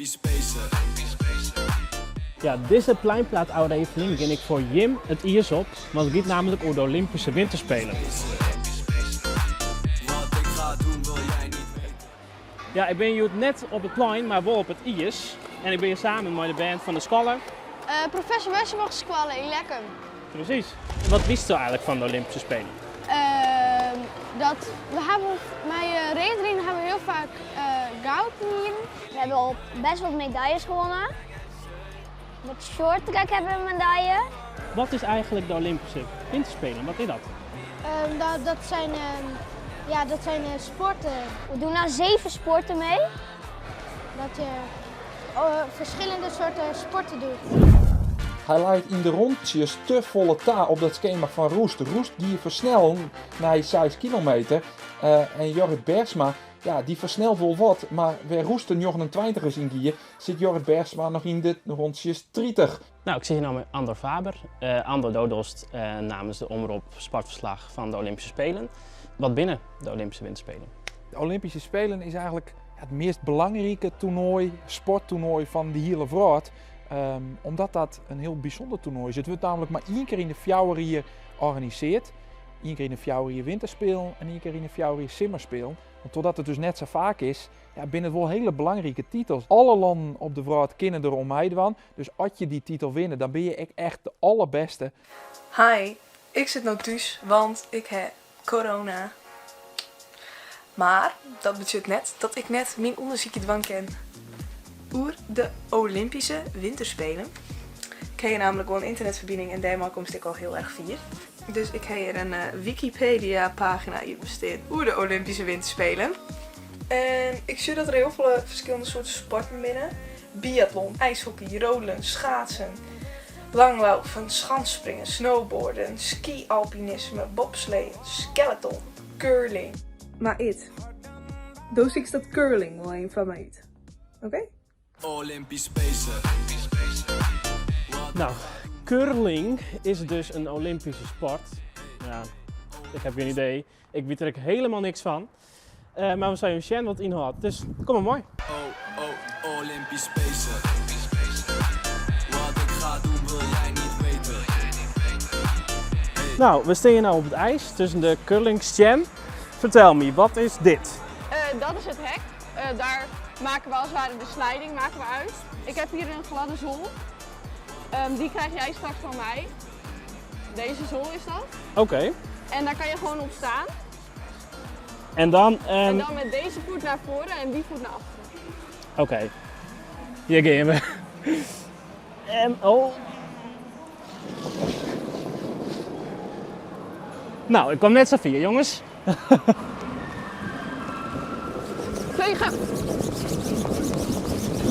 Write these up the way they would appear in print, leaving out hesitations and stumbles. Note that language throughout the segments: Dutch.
Olympisch Spelen. Ja, deze pleinplaat-aflevering ging ik voor Jim het iers op, want het gaat namelijk over de Olympische Winterspelen. Wat ik ga doen wil jij niet weten. Ja, ik ben hier net op het plein, maar wel op het iers. En ik ben hier samen met de band van de scholen. Professor Westermachtssquallen in Lekkum. Precies. Wat wist je eigenlijk van de Olympische Spelen? We hebben met redering hebben we heel vaak goud hier. We hebben al best wat medailles gewonnen. Met short track hebben we een medaille. Wat is eigenlijk de Olympische Winterspelen? Wat is dat? Dat zijn sporten. We doen nou 7 sporten mee. Dat je verschillende soorten sporten doet. Hij leidt in de rondjes te volle ta op dat schema van Roest. Roest die versnelt naar 6 kilometer. En Jorrit Bergsma, ja, die versnelt wel wat. Maar waar Roest een 29 is in gier, zit Jorrit Bergsma nog in de rondjes 30. Nou, ik zit hier nou met Andor Faber. Andor Dodost namens de omroep Sportverslag van de Olympische Spelen. Wat binnen de Olympische Winterspelen? De Olympische Spelen is eigenlijk het meest belangrijke toernooi, sporttoernooi van de hele wereld. Omdat dat een heel bijzonder toernooi is. Het wordt namelijk maar 1 keer in de 4 jaar hier georganiseerd. 1 keer in de 4 jaar winterspelen en 1 keer in de 4 jaar zomerspelen. Want doordat het dus net zo vaak is, ja, binnen het wel hele belangrijke titels. Alle landen op de wereld kennen er om meedoen. Dus als je die titel wint, dan ben je echt de allerbeste. Hi, ik zit nou thuis, want ik heb corona. Maar dat betekent net dat ik net mijn onderzoekje dwang ken. Oer de Olympische Winterspelen. Ik heb hier namelijk wel een internetverbinding en daarmee komt ik al heel erg vier. Dus ik heb hier een Wikipedia pagina hier besteed oer de Olympische Winterspelen. En ik zie dat er heel veel verschillende soorten sporten binnen. Biathlon, ijshockey, rollen, schaatsen, langlopen, schansspringen, snowboarden, ski-alpinisme, bobsleeën, skeleton, curling. Maar doos ik dat curling wel een van mij. Oké? Olympisch Spelen. Nou, curling is dus een Olympische sport. Ja, ik heb geen idee. Ik weet er helemaal niks van. Maar we zijn een wat inhoudt, dus kom maar mooi. Olympisch Spelen. Wat ik ga doen wil jij niet weten. Nou, we staan hier nou op het ijs tussen de curlingstand. Vertel me, wat is dit? Dat is het hek. Daar maken we als het ware de sliding uit. Ik heb hier een gladde zool. Die krijg jij straks van mij. Deze zool is dat. Oké. En daar kan je gewoon op staan. En dan? En dan met deze voet naar voren en die voet naar achteren. Oké. Hier gaan we. En oh. Nou, ik kwam net zo vier, jongens. Vegen!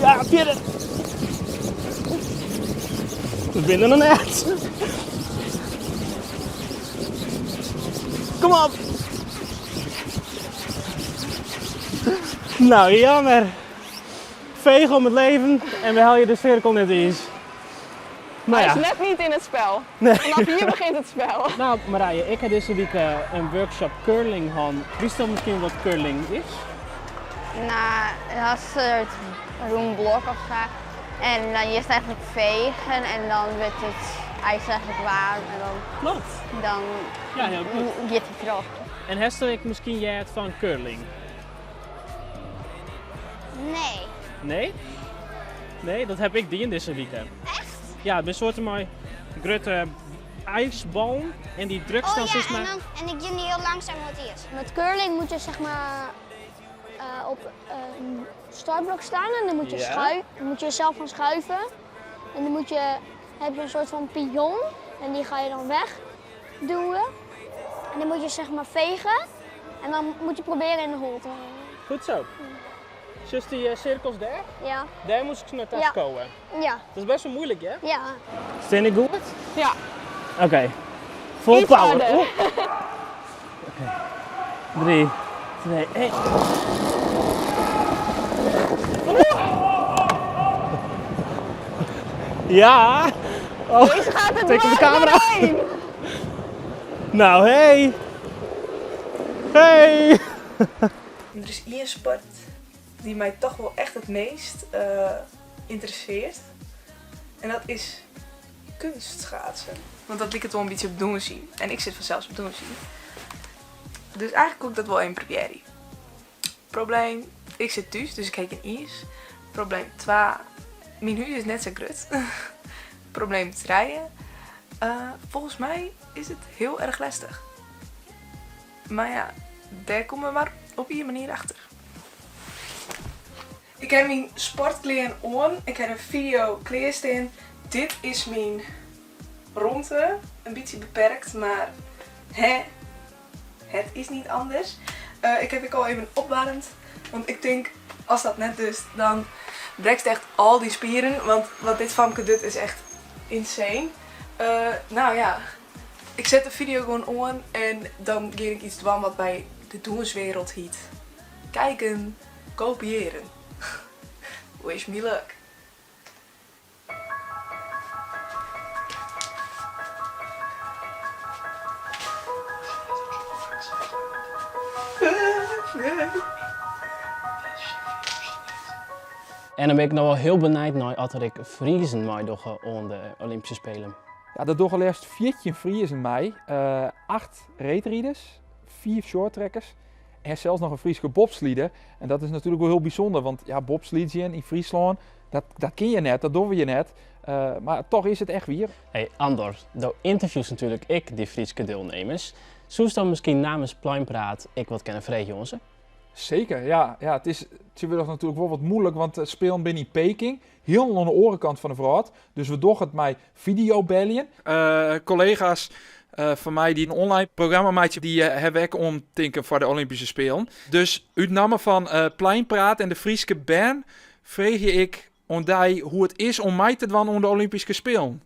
Ja, vierde. We winnen een net. Kom op. Nou, jammer. Veeg om het leven en we halen je de cirkel net eens. Nou Hij ja. is net niet in het spel. Nee. Vanaf hier begint het spel. Nou Marije, ik heb deze week een workshop curling gehad. Wist je misschien wat curling is? Nou, dat is een roem blok of zo. En dan eerst eigenlijk vegen en dan wordt het ijs eigenlijk warm en Klopt. dan Ja, heel goed. gaat hij terug. En Hester, ik misschien jij het van curling? Nee. Nee? Nee, dat heb ik die in deze week. Echt? Ja, het is een soort mooi grote ijsbal en die drukt dan zeg maar. En ik doe niet heel langzaam wat eerst. Met curling moet je zeg maar op een startblok staan en dan moet je, Ja. dan moet je jezelf gaan schuiven. En dan heb je een soort van pion en die ga je dan wegduwen. En dan moet je zeg maar vegen en dan moet je proberen in de hol te halen. Goed zo. Dus die cirkels daar, Ja. daar moest ik naar thuis Ja. komen. Ja. Dat is best wel moeilijk, hè? Ja. Staan je goed? Ja. Oké. Full Iets power. harder. Oeh. Oké. 3, 2, 1. Ja! Oh, Deze gaat het teken de dwars camera. doorheen. Nou, hey! Hey! Er is één sport die mij toch wel echt het meest interesseert. En dat is kunstschaatsen. Want dat liet het wel een beetje op doen zien. En ik zit vanzelfs op doen zien. Dus eigenlijk kook ik dat wel in première. Probleem, ik zit thuis, dus ik kijk in IS. Probleem 2, mijn huis is net zo groot. Probleem 3, volgens mij is het heel erg lastig. Maar ja, daar komen we maar op die manier achter. Ik heb mijn sportkleren aan. Ik heb een video klaarstaan. Dit is mijn ronde. Een beetje beperkt, maar het is niet anders. Ik heb al even opwarmd. Want ik denk, als dat net dus, dan breekt echt al die spieren. Want wat dit famke doet is echt insane. Nou ja, ik zet de video gewoon aan en dan geef ik iets doen wat bij de doenswereld heet. Kijken, kopiëren. Wish me luck. En dan ben ik nog wel heel benieuwd naar als ik Friesen meedoen aan de Olympische Spelen. Ja, dat doen eerst 14 Friesen mee, 8 reetrieders, 4 shorttrekkers en zelfs nog een Friese bobslieder. En dat is natuurlijk wel heel bijzonder, want ja, bobslieden in Friesland, dat ken je net, dat doen we je net. Maar toch is het echt weer. Hey Andor, door interviews natuurlijk ik die Friese deelnemers. Zou je dan misschien namens Pluimpraat ik wat kennen vregen jongens? Zeker, ja. Het is natuurlijk wel wat moeilijk, want het spelen binnen in Peking. Heel aan de orenkant van de vraat. Dus we doen het met videobellen. Collega's van mij die een online programma maken, die hebben ik omtinken voor de Olympische Spelen. Dus uit namen van Pluimpraat en de Friese band vreeg je ik ondij hoe het is om mij te doen om de Olympische Spelen.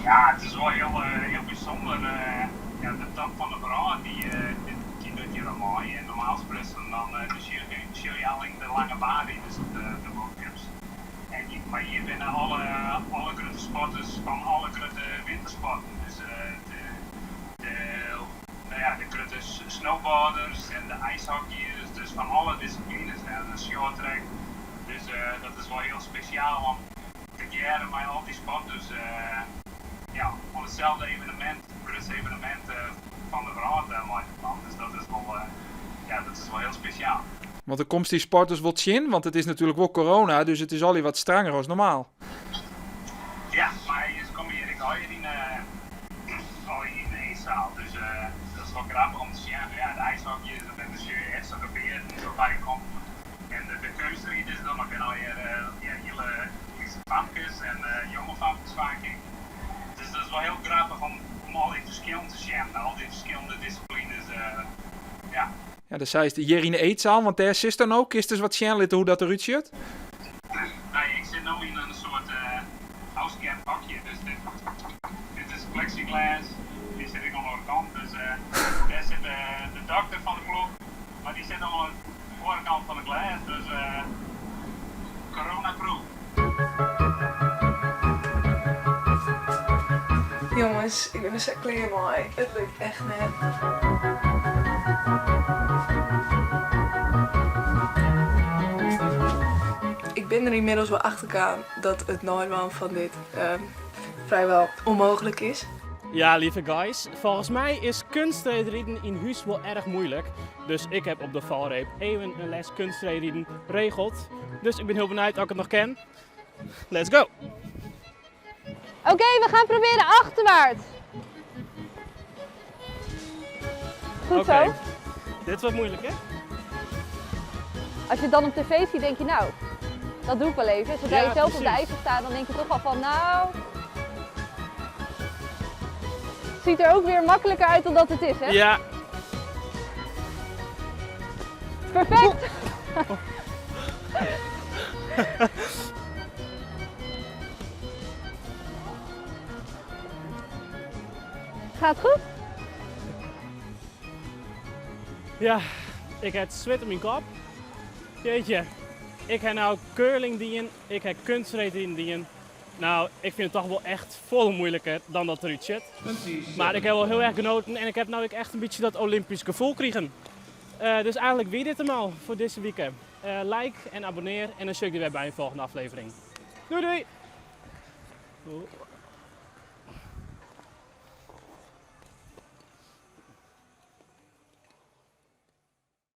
Ja, het is wel heel bijzonder. Ja, de top van de vrouw die doet hier wel mooi. En normaal gesproken dan de Shirley de lange baan in de World Cups. Maar hier binnen alle grote sporters van alle grote wintersporten. Dus de grote snowboarders en de ijshockeyers, dus van alle disciplines. En de shorttrack. Dus dat is wel heel speciaal om te keren met al die sporters. Ja, op hetzelfde evenement, grootste evenement van de vrouw van. Dus dat is wel heel speciaal. Want de komst die sporters wat zien, want het is natuurlijk wel corona, dus het is al wat strenger als normaal. Ja, maar ze komen hier al in de eetzaal, dus dat is wel grappig om te zien. Ja, de ijshockey is met de jeu echt zo gebeurd en zo bij komt. En de keusrieders dan nog weer hele famkes en jonge famkes vaak. Dus dat is wel heel grappig om al die verschillen te zien, al die verschillende disciplines. Ja. Ja, dus zij is hier in de eetzaal, want daar is dan ook. Is dus wat zien hoe dat eruit ziet? Nee, ik zit nu in een soort housecamp pakje. Dus dit is plexiglas, die zit ik aan de kant. Dus daar zit de dokter van de ploeg, maar die zit aan de voorkant van het glas. Dus corona-proof. Jongens, ik ben er zo klaar mooi. Het lukt echt net. Ik ben er inmiddels wel achter gekomen dat het nooitman van dit vrijwel onmogelijk is. Ja, lieve guys, volgens mij is kunstrijden in huis wel erg moeilijk. Dus ik heb op de valreep even een les kunstrijden regeld. Dus ik ben heel benieuwd of ik het nog ken. Let's go! Oké, we gaan proberen achterwaarts. Goed Oké. zo. Dit wordt moeilijk, hè? Als je het dan op tv ziet, denk je nou, dat doe ik wel even. Zodra Ja, je zelf op de precies. ijzer staat, dan denk je toch al van nou... Het ziet er ook weer makkelijker uit dan dat het is, hè? Ja. Perfect! Gaat goed? Ja, ik heb zwet op mijn kop. Jeetje, ik heb nou curling dienen, ik heb kunstrijden dienen. Nou, ik vind het toch wel echt veel moeilijker dan dat eruit zit. Maar ik heb wel heel erg genoten en ik heb nou echt een beetje dat Olympisch gevoel gekregen. Dus eigenlijk wie dit allemaal voor deze weekend. Like en abonneer en dan zie ik je weer bij een volgende aflevering. Doei doei!